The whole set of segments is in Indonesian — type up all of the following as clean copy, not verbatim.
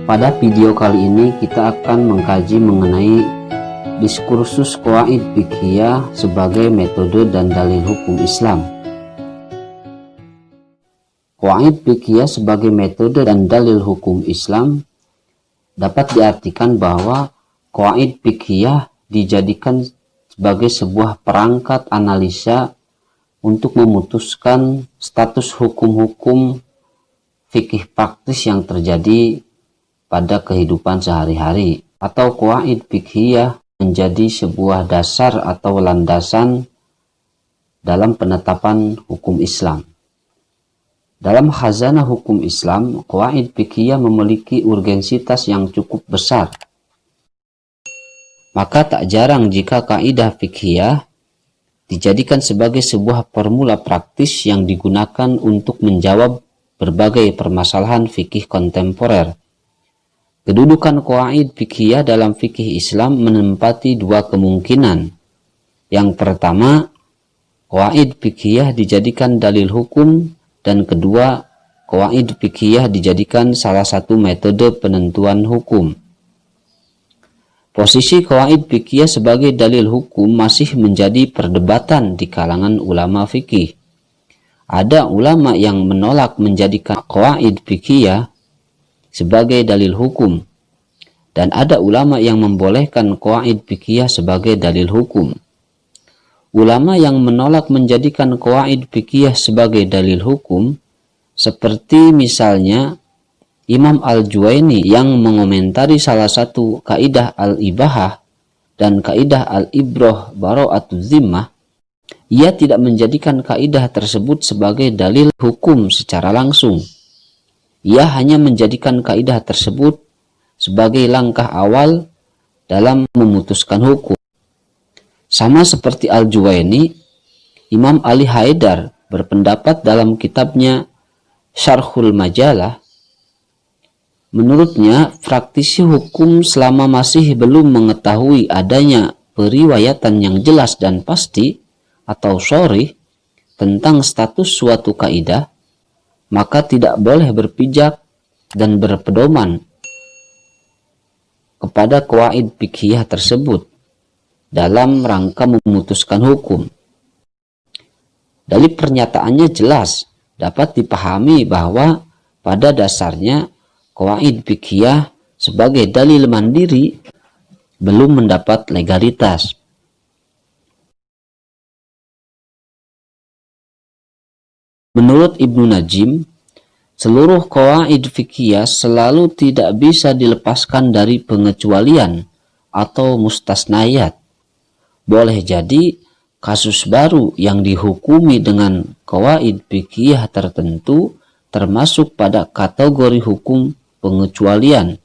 Pada video kali ini kita akan mengkaji mengenai diskursus qawaid fiqhiyah sebagai metode dan dalil hukum Islam. Qawaid fiqhiyah sebagai metode dan dalil hukum Islam dapat diartikan bahwa qawaid fiqhiyah dijadikan sebagai sebuah perangkat analisa untuk memutuskan status hukum-hukum fikih praktis yang terjadi pada kehidupan sehari-hari, atau qawaid fiqhiyah menjadi sebuah dasar atau landasan dalam penetapan hukum Islam. Dalam khazanah hukum Islam, qawaid fiqhiyah memiliki urgensitas yang cukup besar. Maka tak jarang jika kaidah fiqhiyah dijadikan sebagai sebuah formula praktis yang digunakan untuk menjawab berbagai permasalahan fikih kontemporer. Kedudukan qawaid fiqhiyah dalam fikih Islam menempati dua kemungkinan. Yang pertama, qawaid fiqhiyah dijadikan dalil hukum, dan kedua, qawaid fiqhiyah dijadikan salah satu metode penentuan hukum. Posisi qawaid fiqhiyah sebagai dalil hukum masih menjadi perdebatan di kalangan ulama fikih. Ada ulama yang menolak menjadikan qawaid fiqhiyah sebagai dalil hukum, dan ada ulama yang membolehkan qawaid fiqhiyah sebagai dalil hukum. Ulama yang menolak menjadikan qawaid fiqhiyah sebagai dalil hukum, seperti misalnya Imam Al-Juwaini yang mengomentari salah satu kaidah al-ibahah dan kaidah al-ibrah bara'atuz zimmah, ia tidak menjadikan kaidah tersebut sebagai dalil hukum secara langsung. Ia hanya menjadikan kaidah tersebut sebagai langkah awal dalam memutuskan hukum. Sama seperti Al-Juwaini, Imam Ali Haidar berpendapat dalam kitabnya Syarhul Majalah, menurutnya praktisi hukum selama masih belum mengetahui adanya periwayatan yang jelas dan pasti atau sharih tentang status suatu kaidah, maka tidak boleh berpijak dan berpedoman kepada qawaid fiqhiyah tersebut dalam rangka memutuskan hukum. Dari pernyataannya jelas dapat dipahami bahwa pada dasarnya qawaid fiqhiyah sebagai dalil mandiri belum mendapat legalitas. Menurut Ibnu Najim, seluruh qawaid fiqhiyah selalu tidak bisa dilepaskan dari pengecualian atau mustasnayat. Boleh jadi kasus baru yang dihukumi dengan qawaid fiqhiyah tertentu termasuk pada kategori hukum pengecualian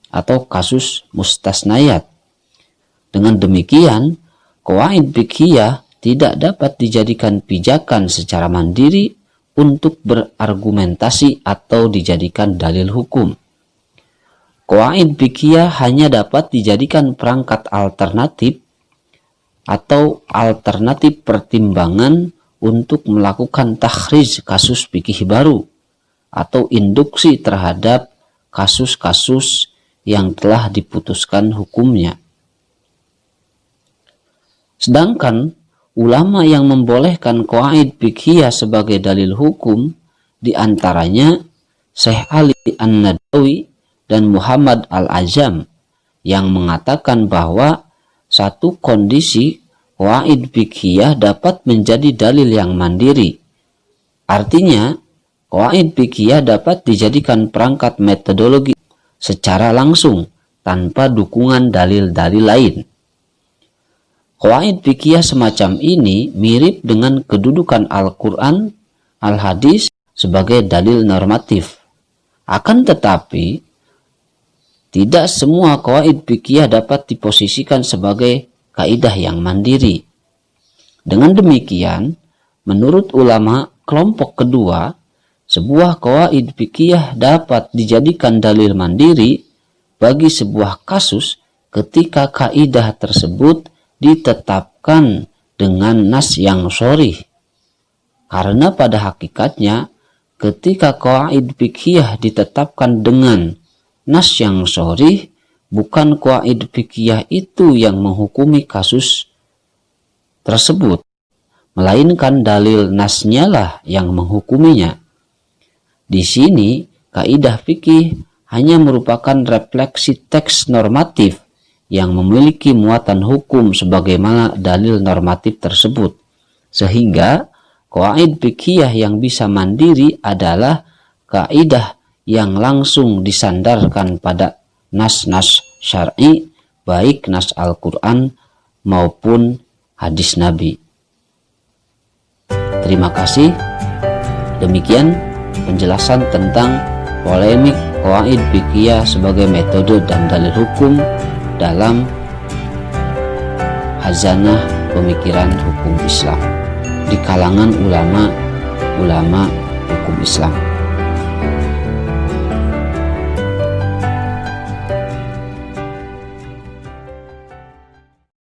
atau kasus mustasnayat. Dengan demikian, qawaid fiqhiyah tidak dapat dijadikan pijakan secara mandiri untuk berargumentasi atau dijadikan dalil hukum. Qawaid fiqhiyah hanya dapat dijadikan perangkat alternatif atau alternatif pertimbangan untuk melakukan takhrij kasus fikih baru atau induksi terhadap kasus-kasus yang telah diputuskan hukumnya. Sedangkan ulama yang membolehkan qawaid fiqhiyah sebagai dalil hukum diantaranya Syekh Ali An-Nadawi dan Muhammad Al-Azam yang mengatakan bahwa satu kondisi qawaid fiqhiyah dapat menjadi dalil yang mandiri. Artinya, qawaid fiqhiyah dapat dijadikan perangkat metodologi secara langsung tanpa dukungan dalil-dalil lain. Qawaid fiqhiyah semacam ini mirip dengan kedudukan Al-Quran, Al-Hadis sebagai dalil normatif. Akan tetapi, tidak semua qawaid fiqhiyah dapat diposisikan sebagai kaidah yang mandiri. Dengan demikian, menurut ulama kelompok kedua, sebuah qawaid fiqhiyah dapat dijadikan dalil mandiri bagi sebuah kasus ketika kaidah tersebut ditetapkan dengan nas yang sharih. Karena pada hakikatnya ketika qawaid fiqhiyah ditetapkan dengan nas yang sharih, bukan qawaid fikih itu yang menghukumi kasus tersebut, melainkan dalil nasnya lah yang menghukuminya. Di sini, kaidah fikih hanya merupakan refleksi teks normatif yang memiliki muatan hukum sebagaimana dalil normatif tersebut. Sehingga, qawaid fikih yang bisa mandiri adalah kaidah yang langsung disandarkan pada nas-nas syar'i, baik nas Al-Quran maupun hadis Nabi. Terima kasih. Demikian penjelasan tentang polemik qawaid fikih sebagai metode dan dalil hukum dalam khazanah pemikiran hukum Islam di kalangan ulama hukum Islam.